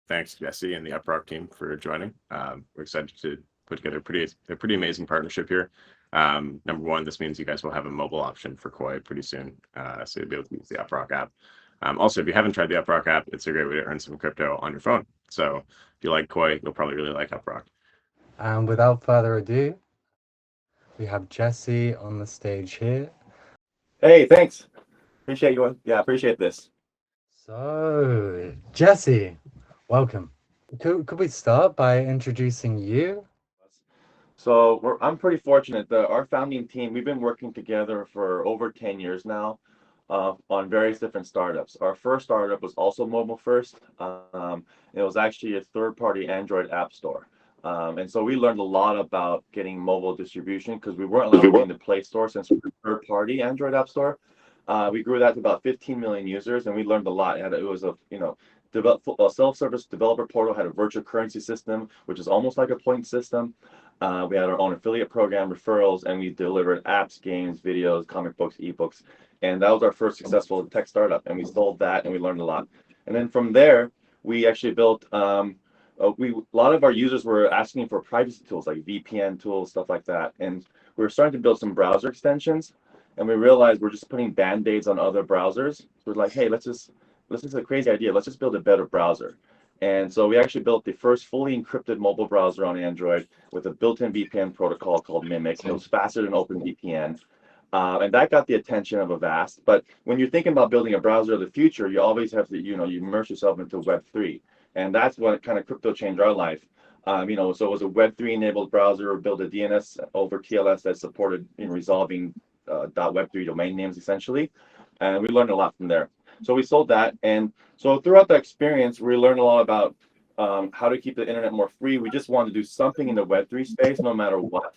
thanks Jesse and the UpRock team for joining. We're excited to put together a pretty amazing partnership here. Number one, this means you guys will have a mobile option for Koii pretty soon, so you'll be able to use the UpRock app. Also, if you haven't tried the UpRock app, it's a great way to earn some crypto on your phone. So if you like Koii, you'll probably really like UpRock. And without further ado, we have Jesse on the stage here. Hey, thanks. Appreciate you. Yeah, appreciate this. So, Jesse, welcome. Could we start by introducing you? So I'm pretty fortunate that our founding team, we've been working together for over 10 years now on various different startups. Our first startup was also mobile first. It was actually a third-party Android app store. And so we learned a lot about getting mobile distribution because we weren't allowed to be in the Play Store since we were a third-party Android app store. We grew that to about 15 million users, and we learned a lot. It was a self-service developer portal, had a virtual currency system, which is almost like a point system. We had our own affiliate program, referrals, and we delivered apps, games, videos, comic books, ebooks. And that was our first successful tech startup. And we sold that and we learned a lot. And then from there, we actually built, a lot of our users were asking for privacy tools like VPN tools, stuff like that. And we were starting to build some browser extensions. And we realized we're just putting band-aids on other browsers. So we're like, hey, this is a crazy idea. Let's just build a better browser. And so we actually built the first fully encrypted mobile browser on Android with a built-in VPN protocol called Mimic. It was faster than OpenVPN. And that got the attention of Avast. But when you're thinking about building a browser of the future, you always have to, you immerse yourself into Web3. And that's what kind of crypto changed our life. So it was a Web3 enabled browser, built a DNS over TLS that supported resolving .web3 domain names essentially. And we learned a lot from there. So we sold that. And so throughout the experience, we learned a lot about how to keep the internet more free. We just wanted to do something in the Web3 space, no matter what.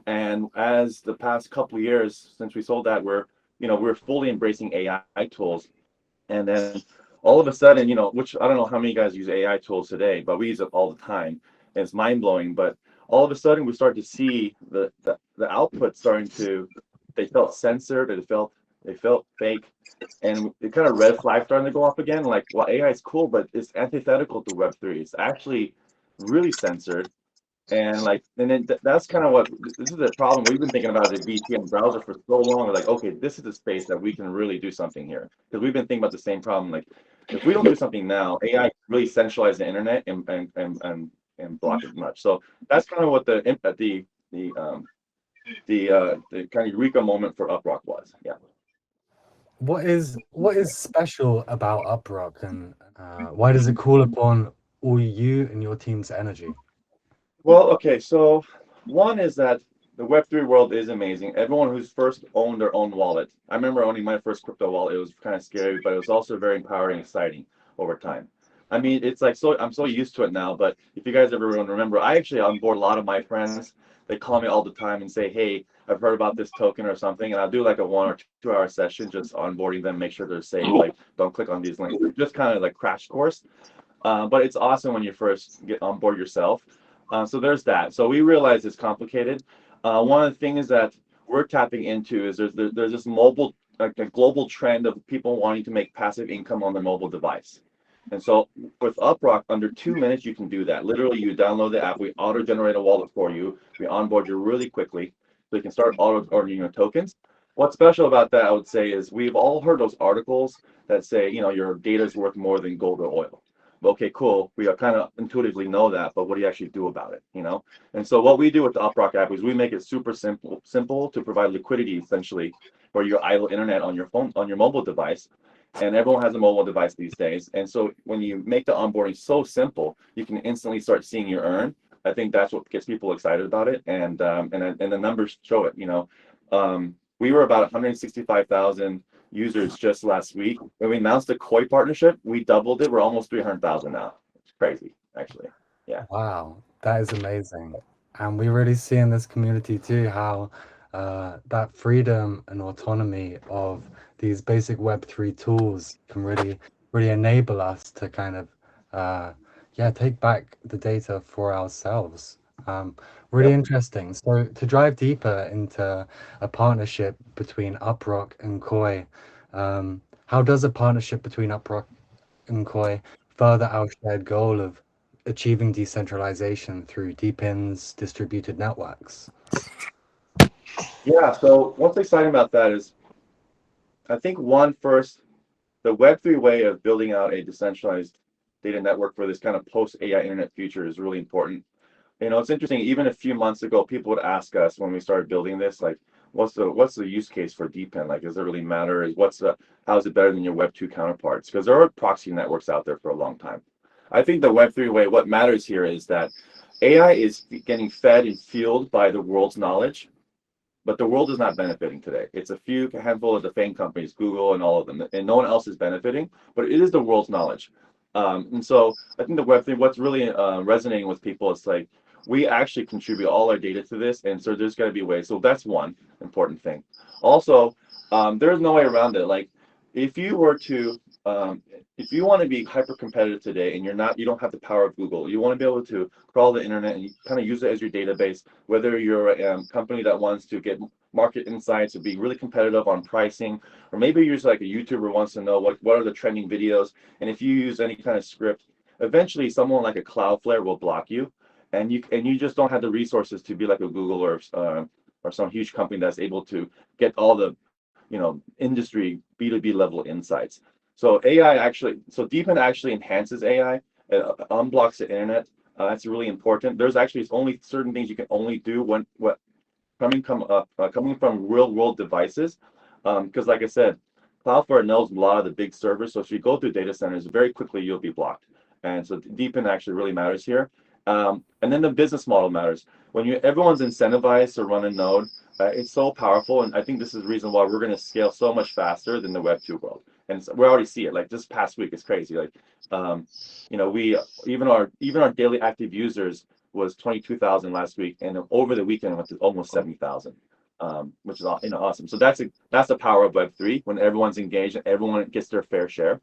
And as the past couple of years since we sold that, we're fully embracing AI tools. And then all of a sudden, which I don't know how many guys use AI tools today, but we use it all the time. And it's mind blowing. But all of a sudden, we start to see the output they felt censored, they felt fake, and it kind of red flag starting to go up again. Like, well, AI is cool, but it's antithetical to Web3. It's actually really censored, and then that's kind of this is the problem. We've been thinking about the VPN browser for so long. We're like, okay, this is a space that we can really do something here, because we've been thinking about the same problem. Like, if we don't do something now, AI really centralize the internet and block it much. So that's kind of what the kind of eureka moment for UpRock was. Yeah. What is special about UpRock, and why does it call upon all you and your team's energy? Well, okay, so one is that the Web3 world is amazing. Everyone who's first owned their own wallet. I remember owning my first crypto wallet. It was kind of scary, but it was also very empowering and exciting over time. I mean, it's like I'm so used to it now, but if you guys ever remember, I actually onboard a lot of my friends. They call me all the time and say, hey, I've heard about this token or something, and I'll do like a 1 or 2 hour session just onboarding them, make sure they're safe, like don't click on these links, just kind of like crash course. But it's awesome when you first get on board yourself. So there's that. So we realize it's complicated. One of the things that we're tapping into is there's this mobile, like a global trend of people wanting to make passive income on their mobile device. And so with UpRock, under 2 minutes, you can do that. Literally, you download the app, we auto-generate a wallet for you, we onboard you really quickly, so you can start auto-ordering your tokens. What's special about that, I would say, is we've all heard those articles that say, your data is worth more than gold or oil. Okay, cool. We kind of intuitively know that, but what do you actually do about it? And so what we do with the UpRock app is we make it super simple to provide liquidity essentially for your idle internet on your phone, on your mobile device. And everyone has a mobile device these days. And so when you make the onboarding so simple, you can instantly start seeing your earn. I think that's what gets people excited about it. And the numbers show it. We were about 165,000 users just last week. When we announced the Koii partnership, we doubled it. We're almost 300,000 now. It's crazy, actually. Yeah. Wow, that is amazing. And we really see in this community too how that freedom and autonomy of these basic Web3 tools can really enable us to kind of take back the data for ourselves. Really Yep. interesting. So to drive deeper into a partnership between UpRock and Koii, how does a partnership between UpRock and Koii further our shared goal of achieving decentralization through DePINs, distributed networks? Yeah, so what's exciting about that is I think the Web3 way of building out a decentralized data network for this kind of post AI internet future is really important. It's interesting, even a few months ago, people would ask us when we started building this, like, what's the use case for DePIN? Like, does it really matter? How is it better than your Web2 counterparts? Because there are proxy networks out there for a long time. I think the Web3 way, what matters here is that AI is getting fed and fueled by the world's knowledge, but the world is not benefiting today. It's a handful of the FANG companies, Google and all of them, and no one else is benefiting, but it is the world's knowledge. And so I think the Web3, what's really resonating with people is like, we actually contribute all our data to this, and so there's got to be ways. So that's one important thing. Also, there's no way around it. Like, if you were to, if you want to be hyper competitive today, and you don't have the power of Google, you want to be able to crawl the internet and kind of use it as your database. Whether you're a company that wants to get market insights or be really competitive on pricing, or maybe you're just like a YouTuber wants to know what are the trending videos, and if you use any kind of script, eventually someone like a Cloudflare will block you, and you just don't have the resources to be like a Google or some huge company that's able to get all the industry B2B level insights. So DePIN actually enhances AI, unblocks the internet. That's really important. There's actually only certain things you can only do when coming from real world devices, because like I said, Cloudflare knows a lot of the big servers. So if you go through data centers, very quickly you'll be blocked. And so DePIN actually really matters here. And then the business model matters. When everyone's incentivized to run a node, it's so powerful, and I think this is the reason why we're going to scale so much faster than the Web2 world. And we already see it. Like this past week, it's crazy. Like, we even our daily active users was 22,000 last week, and over the weekend it went to almost 70,000, which is awesome. So that's the power of Web3 when everyone's engaged and everyone gets their fair share.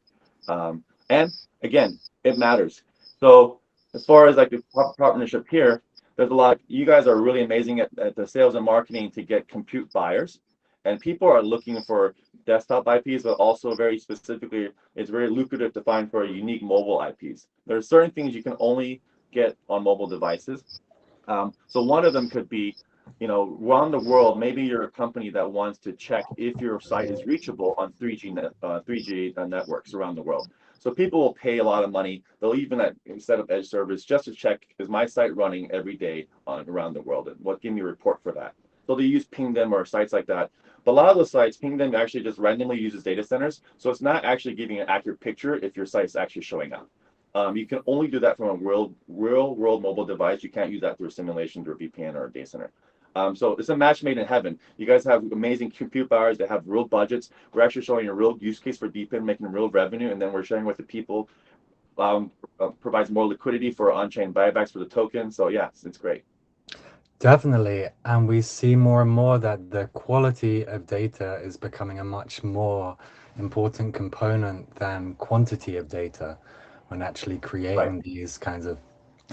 And again, it matters. So as far as like the partnership here, there's a lot. You guys are really amazing at the sales and marketing to get compute buyers, and people are looking for desktop IPs, but also very specifically, it's very lucrative to find for unique mobile IPs. There are certain things you can only get on mobile devices. So one of them could be, around the world, maybe you're a company that wants to check if your site is reachable on 3G networks around the world. So people will pay a lot of money. They'll even set up edge servers just to check, is my site running every day around the world, and give me a report for that. So they use Pingdom or sites like that. But a lot of those sites, Pingdom actually just randomly uses data centers. So it's not actually giving an accurate picture if your site's actually showing up. You can only do that from a real world mobile device. You can't use that through a simulation, through a VPN or a data center. So it's a match made in heaven. You guys have amazing compute powers. They have real budgets. We're actually showing a real use case for DePIN, making real revenue, and then we're sharing with the people. Provides more liquidity for on-chain buybacks for the token. So yeah, it's great. Definitely. And we see more and more that the quality of data is becoming a much more important component than quantity of data when actually creating Right. these kinds of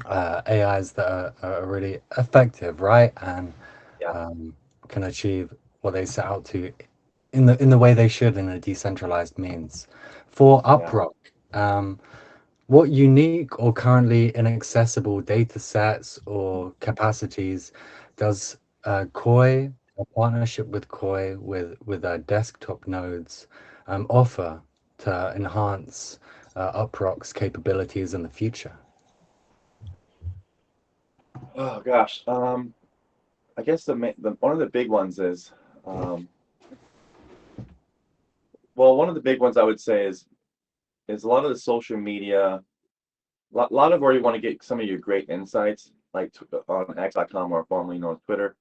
AIs that are really effective, right? And Yeah. can achieve what they set out to in the way they should in a decentralized means. For Yeah. UpRock, what unique or currently inaccessible data sets or capacities does Koii, a partnership with Koii with desktop nodes, offer to enhance UpRock's capabilities in the future? Oh gosh. I guess one of the big ones is, one of the big ones I would say is a lot of the social media, a lot of where you want to get some of your great insights, like on X.com or formerly known as Twitter.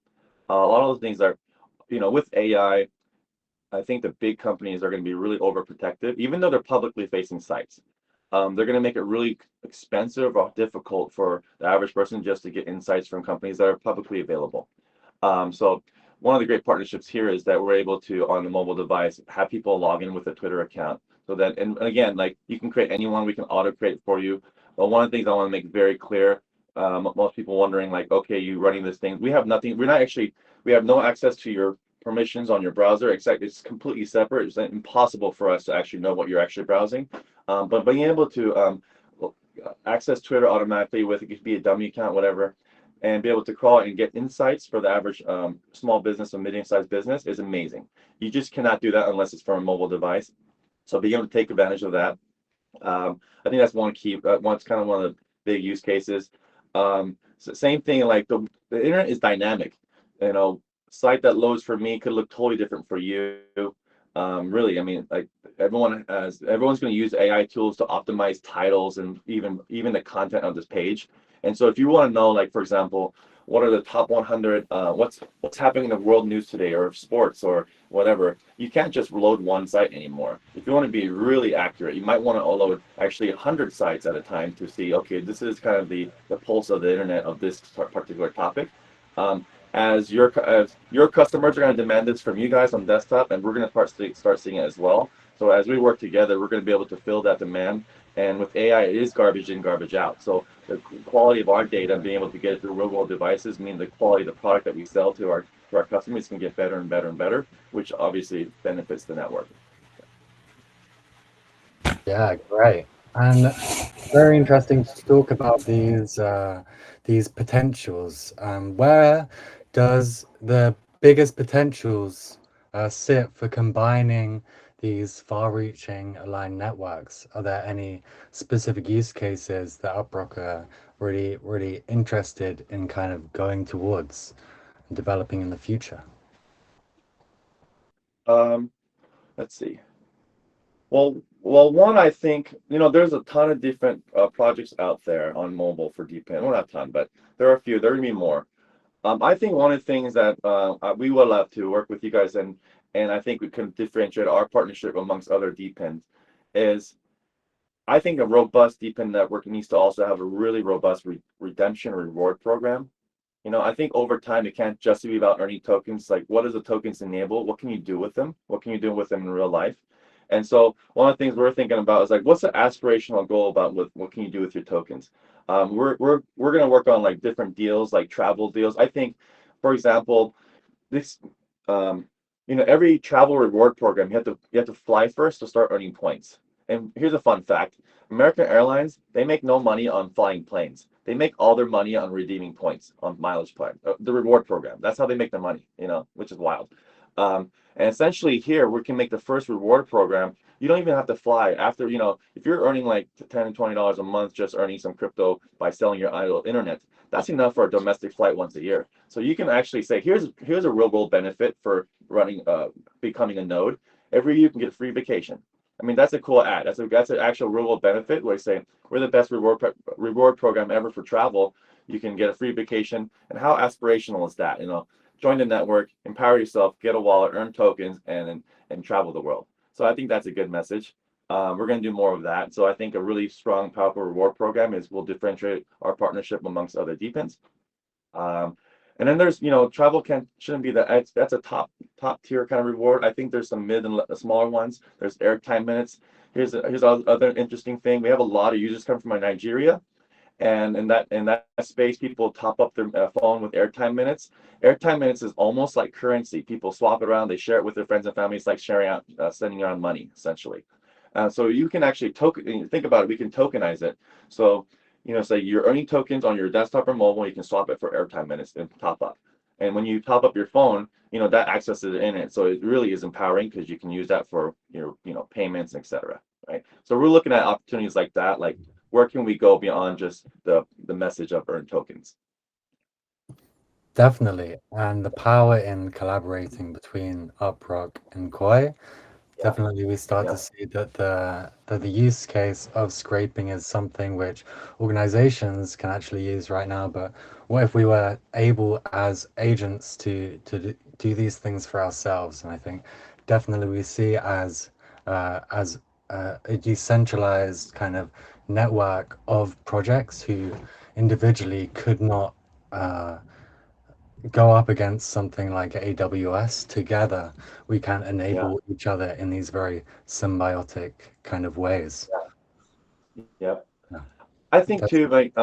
A lot of those things are, with AI, I think the big companies are going to be really overprotective, even though they're publicly facing sites. They're going to make it really expensive or difficult for the average person just to get insights from companies that are publicly available. So one of the great partnerships here is that we're able to, on a mobile device, have people log in with a Twitter account. So that, and again, like you can create anyone, we can auto create for you. But one of the things I want to make very clear, most people wondering like, okay, you running this thing, we have nothing, we have no access to your permissions on your browser, except it's completely separate. It's impossible for us to actually know what you're actually browsing. But being able to access Twitter automatically with, it could be a dummy account, whatever, and be able to crawl and get insights for the average small business or medium-sized business is amazing. You just cannot do that unless it's from a mobile device. So being able to take advantage of that, I think that's one key. One's kind of one of the big use cases. So same thing, like the internet is dynamic. You know, site that loads for me could look totally different for you. Really, I mean, like everyone's going to use AI tools to optimize titles and even the content of this page. And so if you want to know, like, for example, what are the top 100, what's happening in the world news today, or sports, or whatever, you can't just load one site anymore. If you want to be really accurate, you might want to load actually 100 sites at a time to see, okay, this is kind of the pulse of the internet of this particular topic. As your customers are going to demand this from you guys on desktop, and we're going to start seeing it as well. So as we work together, we're going to be able to fill that demand. And with AI, it is garbage in, garbage out. So the quality of our data and being able to get it through real-world devices mean the quality of the product that we sell to our customers can get better and better and better, which obviously benefits the network. Yeah, great. And very interesting to talk about these potentials. Where does the biggest potentials sit for combining these far-reaching aligned networks? Are there any specific use cases that UpRock are really interested in kind of going towards and developing in the future? Let's see. Well, one, I think, there's a ton of different projects out there on mobile for DePIN. Well, not a ton, but there are a few. There are going to be more. I think one of the things that we would love to work with you guys, and I think we can differentiate our partnership amongst other DePINs, is I think a robust DePIN network needs to also have a really robust redemption reward program. I think over time, it can't just be about earning tokens. Like, what does the tokens enable? What can you do with them? What can you do with them in real life? And so one of the things we're thinking about is, like, what's the aspirational goal about what can you do with your tokens? We're going to work on, like, different deals, like travel deals. I think, for example, this every travel reward program, you have to fly first to start earning points. And here's a fun fact: American Airlines, they make no money on flying planes. They make all their money on redeeming points on mileage plan, the reward program. That's how they make their money, which is wild. And essentially here, we can make the first reward program. You don't even have to fly. After, if you're earning like $10 and $20 a month just earning some crypto by selling your idle internet, that's enough for a domestic flight once a year. So you can actually say, here's a real world benefit for becoming a node. Every year you can get a free vacation. I mean, that's a cool ad. That's an actual real world benefit where you say, we're the best reward program ever for travel. You can get a free vacation. And how aspirational is that? Join the network, empower yourself, get a wallet, earn tokens, and travel the world. So I think that's a good message. We're going to do more of that. So I think a really strong, powerful reward program will differentiate our partnership amongst other DePINs. And then there's, travel shouldn't be that's a top tier kind of reward. I think there's some mid and smaller ones. There's airtime minutes. Here's other interesting thing. We have a lot of users come from Nigeria. And in that space, people top up their phone with airtime minutes. Airtime minutes is almost like currency. People swap it around. They share it with their friends and family. It's like sending around money, essentially. So you can actually think about it. We can tokenize it. So, say you're earning tokens on your desktop or mobile. You can swap it for airtime minutes and top up. And when you top up your phone, that accesses it in it. So it really is empowering because you can use that for your, payments, etc. Right. So we're looking at opportunities like that, like, where can we go beyond just the message of earned tokens? Definitely. And the power in collaborating between UpRock and Koii. Definitely, we start to see that the use case of scraping is something which organizations can actually use right now. But what if we were able as agents to do these things for ourselves? And I think definitely we see as a decentralized kind of network of projects who individually could not go up against something like AWS. Together, we can enable each other in these very symbiotic kind of ways. Yep. Yeah. I think too, like,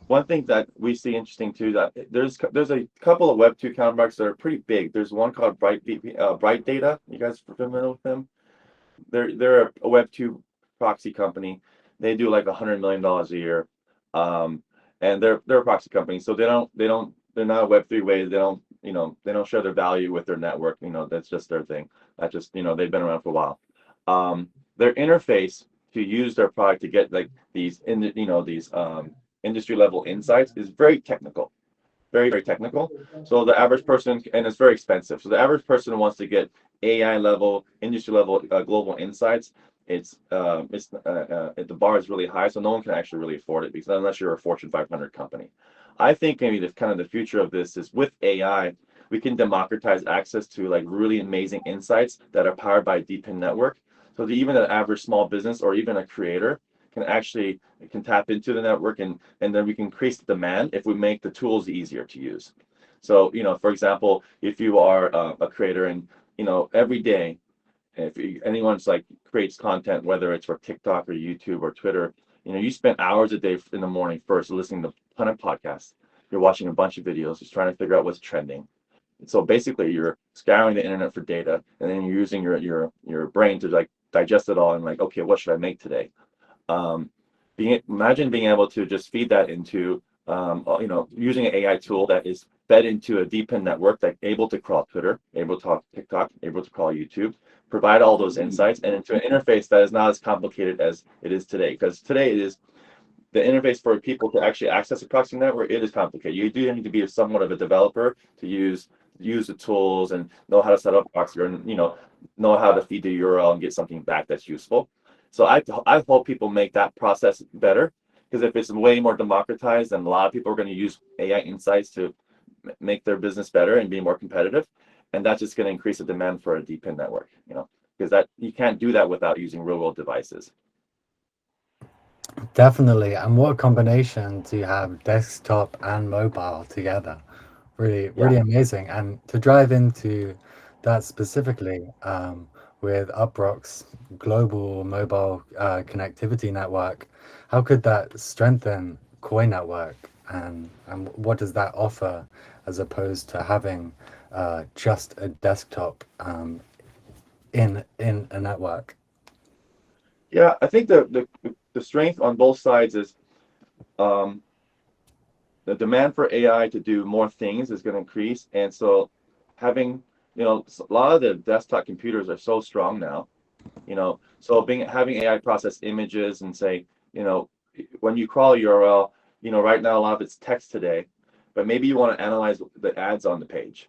one thing that we see interesting too, that there's a couple of Web2 counterparts that are pretty big. There's one called Bright Data. You guys are familiar with them? They're a Web2 proxy company. They do like $100 million a year, and they're a proxy company, so they're not a Web3 way. They don't share their value with their network. That's just their thing. That just they've been around for a while. Their interface to use their product to get like these industry level insights is very technical, very, very technical. So the average person, and it's very expensive. So the average person wants to get AI level, industry level, global insights. The bar is really high, so no one can actually really afford it, because unless you're a Fortune 500 company. I think maybe the future of this is with AI, we can democratize access to like really amazing insights that are powered by DePIN network. So that even an average small business or even a creator can tap into the network, and then we can increase the demand if we make the tools easier to use. So for example, if you are a creator, and every day, if anyone's like creates content, whether it's for TikTok or YouTube or Twitter, you spend hours a day in the morning first listening to a ton of podcasts. You're watching a bunch of videos, just trying to figure out what's trending. So basically, you're scouring the internet for data, and then you're using your brain to like digest it all and like, okay, what should I make today? Imagine being able to just feed that into using an AI tool that is fed into a DePIN network, that able to crawl Twitter, able to talk TikTok, able to crawl YouTube, provide all those insights, and into an interface that is not as complicated as it is today. Because today it is the interface for people to actually access a proxy network. It is complicated. You do need to be somewhat of a developer to use the tools and know how to set up proxy, or know how to feed the URL and get something back that's useful. So I hope people make that process better, because if it's way more democratized, then a lot of people are going to use AI insights to make their business better and be more competitive, and that's just going to increase the demand for a DePIN network. Because that you can't do that without using real world devices. Definitely. And what a combination to have desktop and mobile together. Really amazing. And to drive into that specifically, with UpRock's global mobile connectivity network, how could that strengthen Koii Network? And what does that offer as opposed to having just a desktop in a network? Yeah, I think the strength on both sides is the demand for AI to do more things is going to increase, and so having a lot of the desktop computers are so strong now, so having AI process images and say, when you crawl a URL, right now a lot of it's text today, but maybe you want to analyze the ads on the page,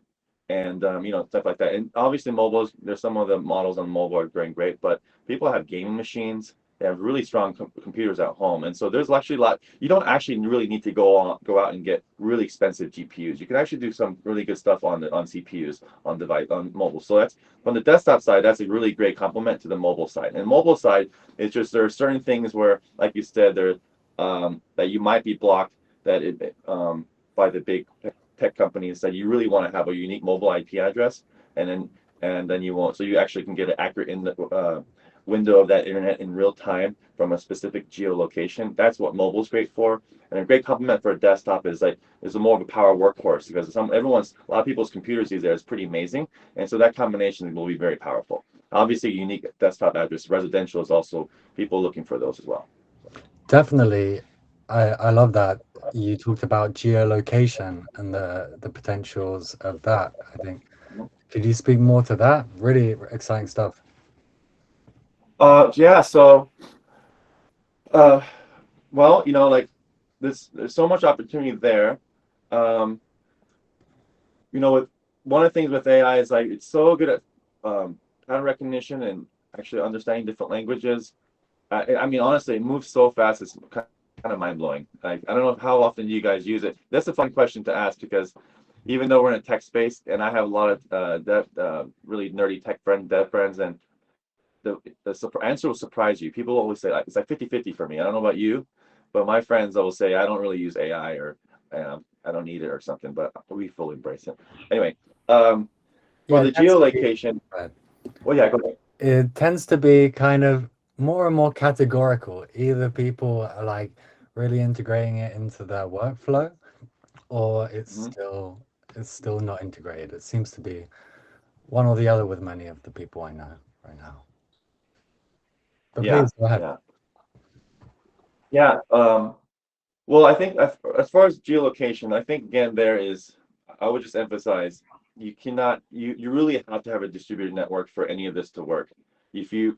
and stuff like that. And obviously mobiles, there's some of the models on mobile are doing great, but people have gaming machines. They have really strong computers at home, and so there's actually a lot. You don't actually really need to go out and get really expensive GPUs. You can actually do some really good stuff on CPUs on mobile. So that's from the desktop side. That's a really great complement to the mobile side. And mobile side, it's just there are certain things where, like you said, there that you might be blocked by the big tech companies, that you really want to have a unique mobile IP address, and then you won't. So you actually can get it accurate in the window of that internet in real time from a specific geolocation. That's what mobile's great for. And a great complement for a desktop is a more of a power workhorse, because a lot of people's computers these days is pretty amazing, and so that combination will be very powerful. Obviously, unique desktop address, residential is also people looking for those as well. Definitely. I love that you talked about geolocation and the potentials of that, I think. Could you speak more to that? Really exciting stuff. Yeah. So, well, like there's so much opportunity there. Um, with one of the things with AI is like it's so good at pattern recognition and actually understanding different languages. I mean, honestly, it moves so fast. It's kind of mind blowing. Like, I don't know how often you guys use it. That's a fun question to ask, because even though we're in a tech space, and I have a lot of really nerdy dev friends, and the answer will surprise you. People always say, like, it's like 50-50 for me. I don't know about you, but my friends always say I don't really use AI, or I don't need it or something, but we fully embrace it. Anyway, for Yeah, the geolocation, well, yeah, go ahead. it tends to be kind of more and more categorical. Either people are like really integrating it into their workflow, or it's still not integrated. It seems to be one or the other with many of the people I know right now. But Yeah, please go ahead. yeah. Yeah. Well, I think as far as geolocation, I think again I would just emphasize you cannot you really have to have a distributed network for any of this to work. If you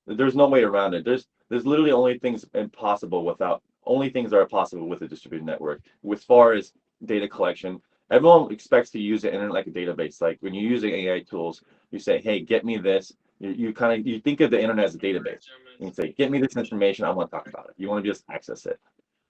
there's no way around it. There's literally only things that are possible with a distributed network. As far as data collection, everyone expects to use the internet like a database. Like when you're using AI tools, you say, "Hey, get me this." You think of the internet as a database. And you say, "Get me this information. I want to talk about it." You want to just access it.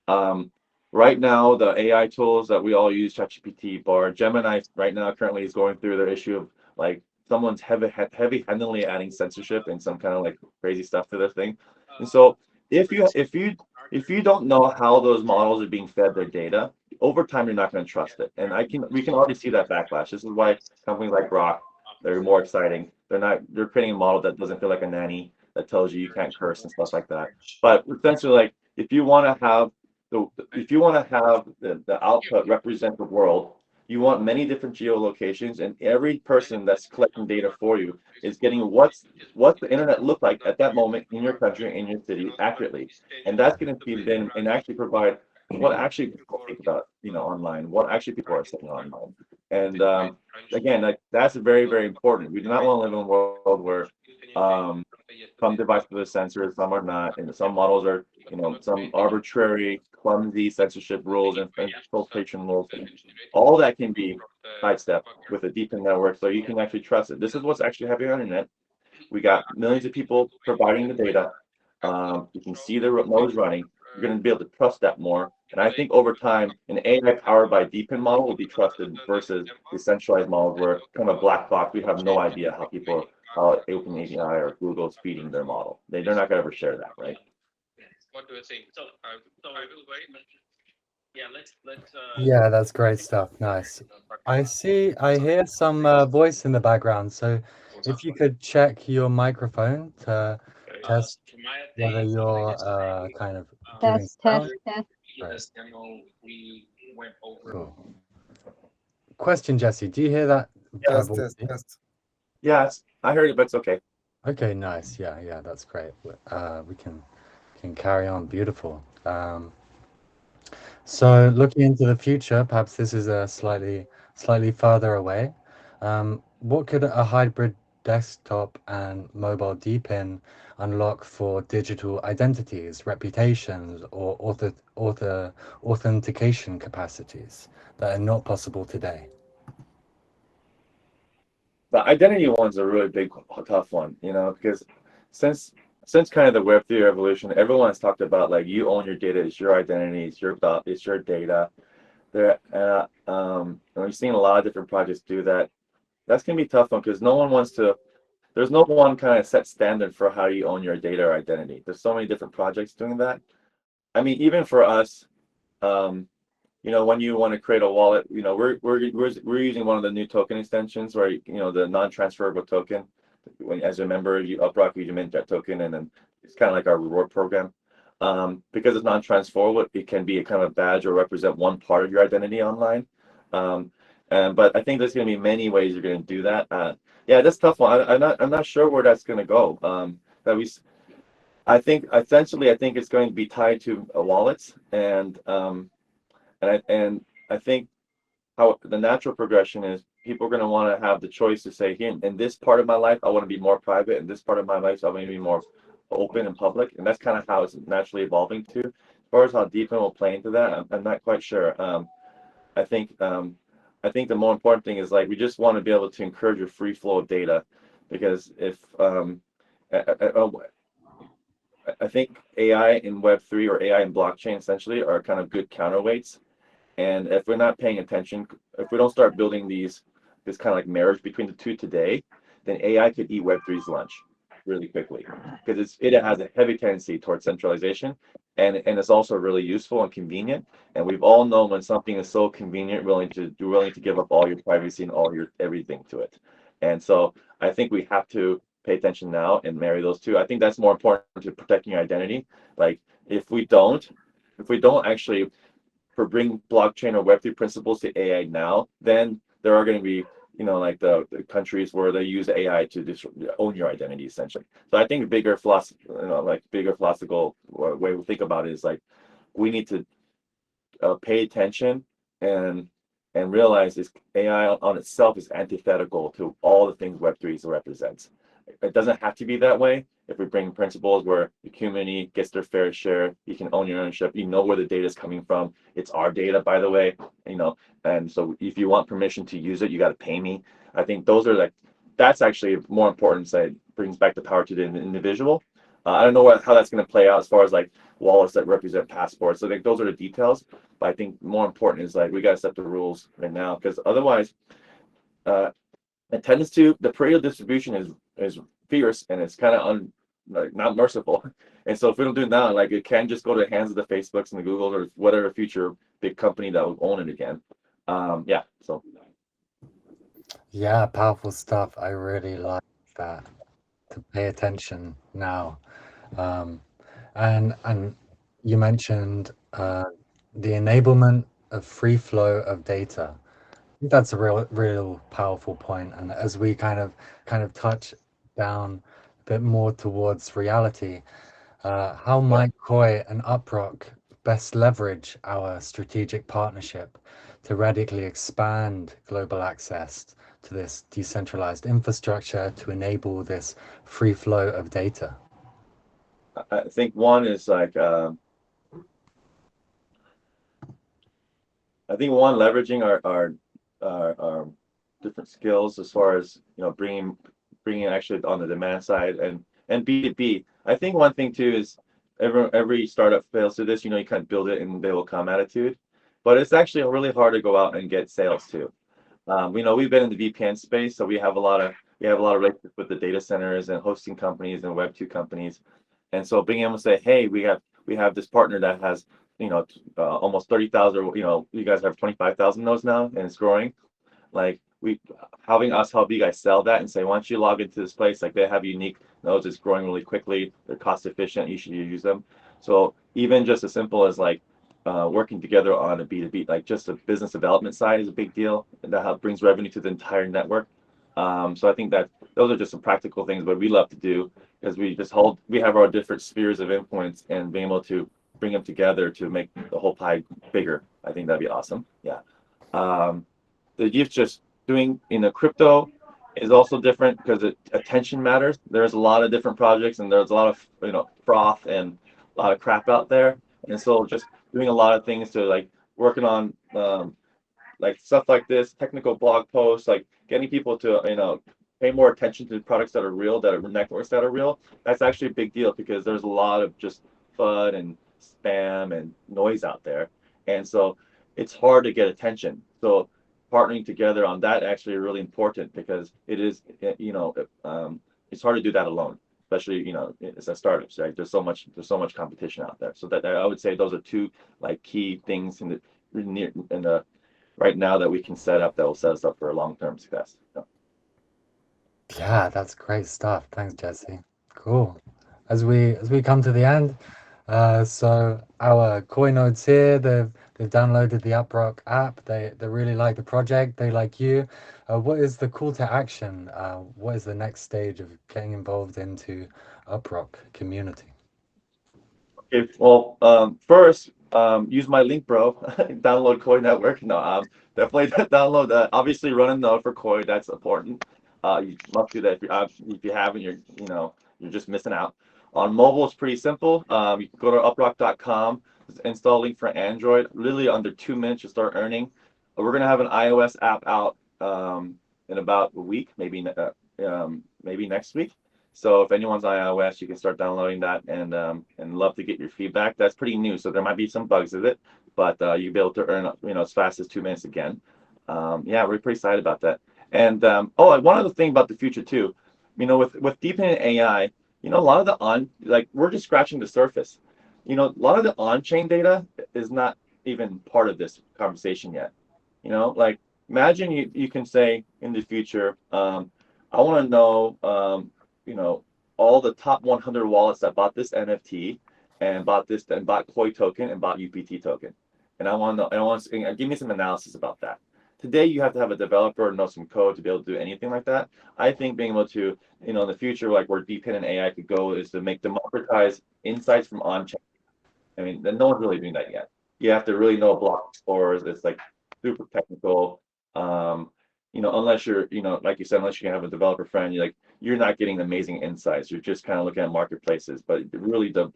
Um, right now, the AI tools that we all use, ChatGPT, Bard, Gemini, right now currently is going through their issue of like someone's heavy-handedly adding censorship and some kind of like crazy stuff to their thing. And so if you don't know how those models are being fed their data, over time you're not going to trust it. And we can already see that backlash. This is why companies like Rock, they're more exciting. They're creating a model that doesn't feel like a nanny that tells you can't curse and stuff like that. But essentially, like if you want to have the output represent the world, you want many different geolocations, and every person that's collecting data for you is getting what's the internet look like at that moment in your country, in your city, accurately. And that's going to feed in and actually provide what actually people think about, online, what actually people are saying online. And again, like, that's very, very important. We do not want to live in a world where some devices are censored, some are not, and some models are, some arbitrary, clumsy censorship rules and filtration rules. All that can be sidestepped with a DePIN network, so you can actually trust it. This is what's actually happening on the internet. We got millions of people providing the data. You can see the nodes running. You're going to be able to trust that more. And I think over time, an AI powered by DePIN model will be trusted versus decentralized models where kind of black box. We have no idea how OpenAI or Google's feeding their model. They're not going to ever share that, right? Yeah, that's great stuff. Nice. I hear some voice in the background. So if you could check your microphone to test whether you're kind of giving Test, test, sound. test. Right. Cool. Question, Jesse, do you hear that Test, voice? test, test. Yeah, I heard it, but it's okay. Okay, nice. Yeah, that's great. We can carry on. Beautiful. So looking into the future, perhaps this is a slightly further away. What could a hybrid desktop and mobile DPIN unlock for digital identities, reputations, or authentication capacities that are not possible today? The identity one's a really big, tough one, because since kind of the Web3 revolution, everyone has talked about like you own your data, it's your identity, it's your data. And we've seen a lot of different projects do that. That's gonna be a tough one because there's no one kind of set standard for how you own your data or identity. There's so many different projects doing that. I mean, even for us, when you want to create a wallet, we're using one of the new token extensions where the non-transferable token. As a member, you UpRock, you mint that token, and then it's kind of like our reward program. Because it's non-transferable, it can be a kind of badge or represent one part of your identity online. But I think there's going to be many ways you're going to do that. Yeah, that's a tough one. I'm not sure where that's going to go. I think essentially it's going to be tied to wallets and I think how the natural progression is people are going to want to have the choice to say, here, in this part of my life, I want to be more private. In this part of my life, I want to be more open and public. And that's kind of how it's naturally evolving to. As far as how DePIN will play into that, I'm not quite sure. I think the more important thing is like we just want to be able to encourage a free flow of data, because if I think AI in Web3 or AI in blockchain essentially are kind of good counterweights. And if we're not paying attention, if we don't start building this kind of like marriage between the two today, then AI could eat Web3's lunch really quickly, because it has a heavy tendency towards centralization, and it's also really useful and convenient. And we've all known when something is so convenient, willing to give up all your privacy and all your everything to it. And so I think we have to pay attention now and marry those two. I think that's more important to protecting your identity. Like if we don't actually bring blockchain or Web3 principles to AI now, then there are going to be like the countries where they use AI to just own your identity essentially. So I think bigger philosophical way we think about it is like we need to pay attention and realize this AI on itself is antithetical to all the things Web3 represents. It doesn't have to be that way. If we bring principles where the community gets their fair share, you can own your ownership, you know where the data is coming from. It's our data, by the way, and so if you want permission to use it, you got to pay me. I think those are that's actually more important. So it brings back the power to the individual. I don't know how that's going to play out as far as like wallets that represent passports. So I think those are the details. But I think more important is like we got to set the rules right now, because otherwise, it tends to the Pareto distribution is fierce, and it's kind of not merciful. And so if we don't do it now, like it can just go to the hands of the Facebooks and the Googles or whatever future big company that will own it again. Yeah. So. Yeah, powerful stuff. I really like that, to pay attention now. And you mentioned the enablement of free flow of data. I think that's a real powerful point. And as we kind of touch down a bit more towards reality, how might Koii and UpRock best leverage our strategic partnership to radically expand global access to this decentralized infrastructure to enable this free flow of data? I think one is like leveraging our different skills as far as bringing actually on the demand side and B2B. I think one thing too is every startup fails to this. You kind of build it and they will come attitude, but it's actually really hard to go out and get sales too. We've been in the VPN space, so we have a lot of relationships with the data centers and hosting companies and Web2 companies. And so being able to say, hey, we have this partner that has, almost 30,000, you guys have 25,000 nodes now and it's growing. Like having us help you guys sell that and say, why don't you log into this place? Like they have unique nodes, it's growing really quickly. They're cost efficient. You should use them. So even just as simple as like working together on a B2B, like just a business development side is a big deal. And that brings revenue to the entire network. So I think that those are just some practical things, but we love to do because we have our different spheres of influence and being able to bring them together to make the whole pie bigger. I think that'd be awesome. Yeah. The gift just doing crypto is also different because attention matters. There's a lot of different projects and there's a lot of froth and a lot of crap out there. And so just doing a lot of things to like working on like stuff like this, technical blog posts, like getting people to pay more attention to products that are real, that are networks that are real. That's actually a big deal because there's a lot of just FUD and spam and noise out there, and so it's hard to get attention. So partnering together on that actually really important because it is it's hard to do that alone, especially it's a startup, right? There's so much competition out there. So that I would say those are two like key things in the right now that we can set up that will set us up for a long-term success. Yeah, that's great stuff. Thanks, Jesse. Cool. As we come to the end, so our Koii nodes here, they've downloaded the UpRock app. They really like the project. They like you. What is the call to action? What is the next stage of getting involved into UpRock community? Okay, well, first, use my link, bro. Download Koii Network. No, definitely download. Obviously, run a node for Koii. That's important. You must do that. If you haven't, you're just missing out. On mobile, it's pretty simple. You can go to uprock.com, install link for Android. Literally under 2 minutes, you start earning. We're gonna have an iOS app out in about a week, maybe next week. So if anyone's on iOS, you can start downloading that and love to get your feedback. That's pretty new, so there might be some bugs with it, but you'll be able to earn as fast as 2 minutes again. Yeah, we're pretty excited about that. And one other thing about the future too, with deepening AI, a lot of the we're just scratching the surface. A lot of the on-chain data is not even part of this conversation yet. Like imagine you can say in the future, I want to know all the top 100 wallets that bought this NFT and bought Koii token and bought UPT token. And I want to give me some analysis about that. today you have to have a developer or know some code to be able to do anything like that. I think being able to, in the future, like where DePIN and AI could go, is to make democratize insights from on-chain. I mean, no one's really doing that yet. You have to really know block explorers. It's like super technical. Unless you're, like you said, unless you can have a developer friend, you're not getting amazing insights. You're just kind of looking at marketplaces. But really, the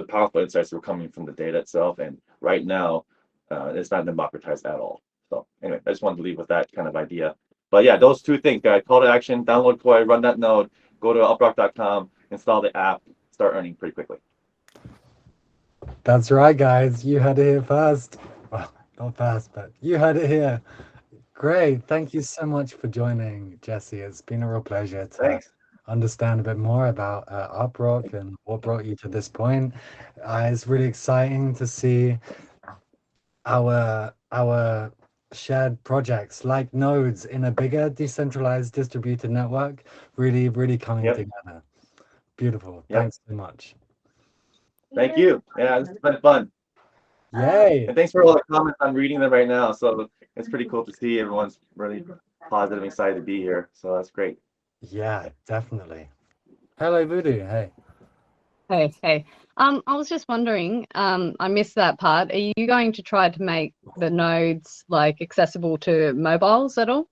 powerful insights are coming from the data itself. And right now, it's not democratized at all. So anyway, I just wanted to leave with that kind of idea. But yeah, those two things, guys. Call to action: download Koii, run that node, go to uprock.com, install the app, start earning pretty quickly. That's right, guys. You heard it here first. Well, not first, but you heard it here. Great. Thank you so much for joining, Jesse. It's been a real pleasure to Thanks. understand a bit more about UpRock and what brought you to this point. It's really exciting to see our shared projects like nodes in a bigger decentralized distributed network really coming Yep. together. Beautiful. Yep. Thanks so much. Thank you. Yeah, this has been fun. Yay. And thanks for all the comments. I'm reading them right now. So it's pretty cool to see everyone's really positive and excited to be here. So that's great. Yeah, definitely. Hello, Voodoo. Hey. Hey. I was just wondering, I missed that part. Are you going to try to make the nodes like accessible to mobiles at all?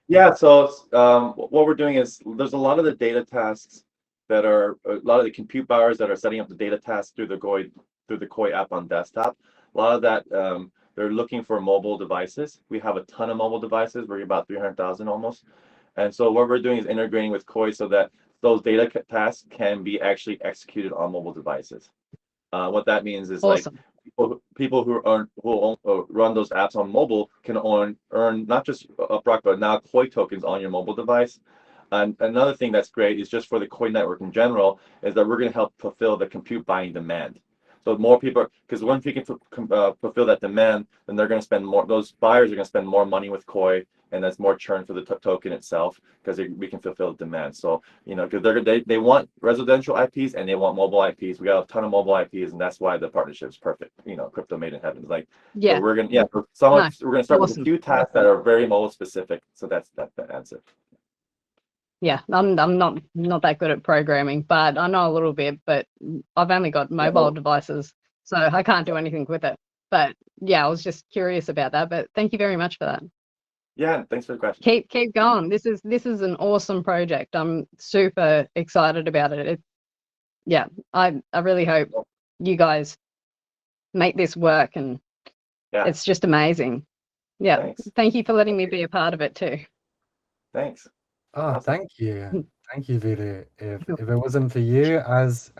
Yeah, so what we're doing is there's a lot of the data tasks that are a lot of the compute powers that are setting up the data tasks through the Koii app on desktop. A lot of that they're looking for mobile devices. We have a ton of mobile devices. We're about 300,000 almost. And so what we're doing is integrating with Koii so that those data tasks can be actually executed on mobile devices. What that means is Awesome. like people who run those apps on mobile can earn not just UpRock but now Koii tokens on your mobile device. And another thing that's great is just for the Koii network in general is that we're going to help fulfill the compute buying demand. So more people, because once we can fulfill that demand, then they're going to spend more. Those buyers are going to spend more money with Koii, and that's more churn for the token itself because we can fulfill the demand. So because they want residential IPs and they want mobile IPs. We got a ton of mobile IPs, and that's why the partnership is perfect. Crypto made in heaven. Like Yeah. So we're gonna Nice. we're gonna start with a Awesome. few tasks that are very mobile specific. So that's that answer. Yeah, I'm not that good at programming, but I know a little bit. But I've only got mobile devices, so I can't do anything with it. But yeah, I was just curious about that. But thank you very much for that. Yeah, thanks for the question. Keep going. This is an awesome project. I'm super excited about it. I really hope you guys make this work, and it's just amazing. Yeah, Thanks. thank you for letting me be a part of it too. Thanks. Oh, Awesome. thank you. Thank you, Voodoo. If it wasn't for you as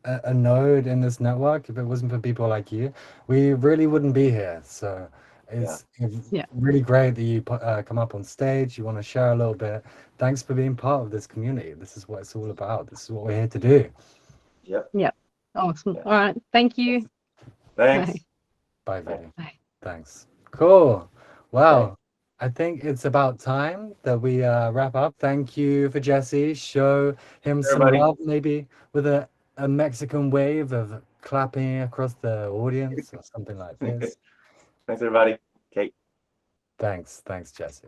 a node in this network, if it wasn't for people like you, we really wouldn't be here. So it's really great that you come up on stage. You want to share a little bit. Thanks for being part of this community. This is what it's all about. This is what we're here to do. Yep. Awesome. All right. Thank you. Thanks. Bye, Voodoo. Bye. Thanks. Cool. Wow. I think it's about time that we wrap up. Thank you for Jesse. Show him some love, maybe with a Mexican wave of clapping across the audience or something like this. Thanks, everybody. Kate. Thanks, Jesse.